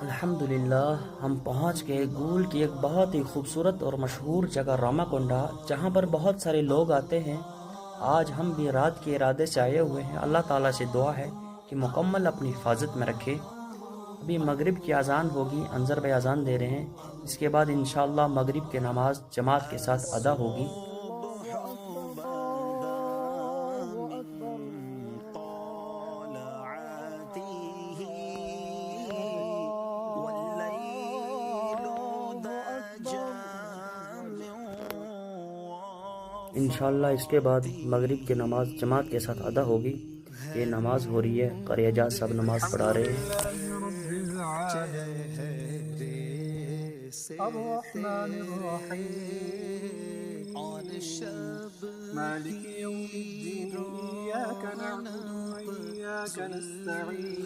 الحمدللہ ہم پہنچ گئے گول کی ایک بہت ہی خوبصورت اور مشہور جگہ راما کنڈا، جہاں پر بہت سارے لوگ آتے ہیں۔ آج ہم بھی رات کے ارادے سے آئے ہوئے ہیں۔ اللہ تعالیٰ سے دعا ہے کہ مکمل اپنی حفاظت میں رکھے۔ ابھی مغرب کی اذان ہوگی، انظر بھائی اذان دے رہے ہیں۔ اس کے بعد انشاءاللہ مغرب کی نماز جماعت کے ساتھ ادا ہوگی۔ انشاءاللہ اس کے بعد مغرب کی نماز جماعت کے ساتھ ادا ہوگی۔ یہ نماز ہو رہی ہے، قاری اعجاز صاحب نماز پڑھا رہے ہیں۔ الرحمن الرحیم مالک یوم الدین ایاک نعبد و ایاک نستعین۔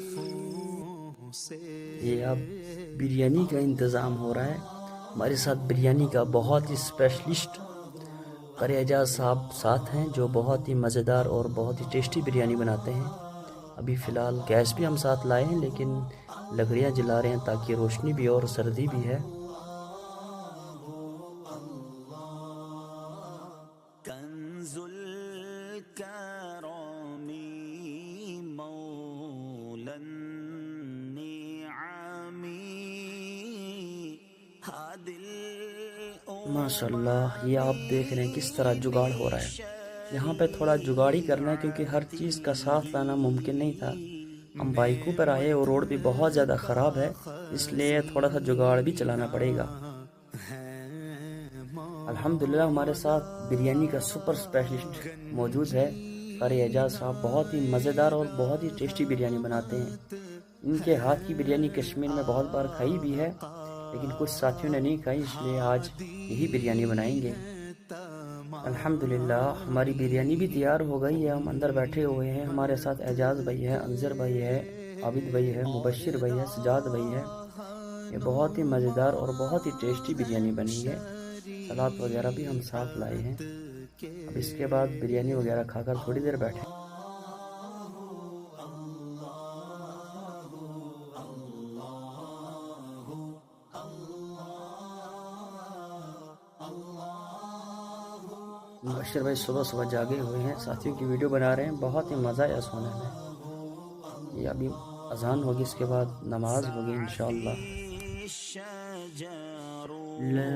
یہ اب بریانی کا انتظام ہو رہا ہے۔ ہمارے ساتھ بریانی کا بہت ہی اسپیشلسٹ قاری اعجاز صاحب ساتھ ہیں، جو بہت ہی مزیدار اور بہت ہی ٹیسٹی بریانی بناتے ہیں۔ ابھی فی الحال گیس بھی ہم ساتھ لائے ہیں، لیکن لکڑیاں جلا رہے ہیں تاکہ روشنی بھی اور سردی بھی ہے۔ کنز الکرام مولا النعم ماشاءاللہ یہ آپ دیکھ رہے ہیں کس طرح جگاڑ ہو رہا ہے۔ یہاں پہ تھوڑا جگاڑ ہی کرنا ہے کیونکہ ہر چیز کا ساتھ لانا ممکن نہیں تھا۔ ہم بائکوں پر آئے اور روڈ بھی بہت زیادہ خراب ہے، اس لیے تھوڑا سا جگاڑ بھی چلانا پڑے گا۔ الحمدللہ ہمارے ساتھ بریانی کا سپر اسپیشلسٹ موجود ہے، قاری اعجاز صاحب بہت ہی مزیدار اور بہت ہی ٹیسٹی بریانی بناتے ہیں۔ ان کے ہاتھ کی بریانی کشمیر میں بہت بار کھائی بھی ہے، لیکن کچھ ساتھیوں نے نہیں کھائی، اس لیے آج یہی بریانی بنائیں گے۔ الحمدللہ ہماری بریانی بھی تیار ہو گئی ہے، ہم اندر بیٹھے ہوئے ہیں۔ ہمارے ساتھ اعجاز بھائی ہے، انظر بھائی ہے، عابد بھائی ہے، مبشر بھائی ہے، سجاد بھائی ہے۔ یہ بہت ہی مزیدار اور بہت ہی ٹیسٹی بریانی بنی ہے۔ سلاد وغیرہ بھی ہم ساتھ لائے ہیں۔ اب اس کے بعد بریانی وغیرہ کھا کر تھوڑی دیر بیٹھے۔ مبشر بھائی صبح صبح جاگے ہوئے ہیں، ساتھیوں کی ویڈیو بنا رہے ہیں، بہت ہی مزہ آیا سونے میں۔ یہ ابھی اذان ہوگی، اس کے بعد نماز ہوگی انشاءاللہ۔ لا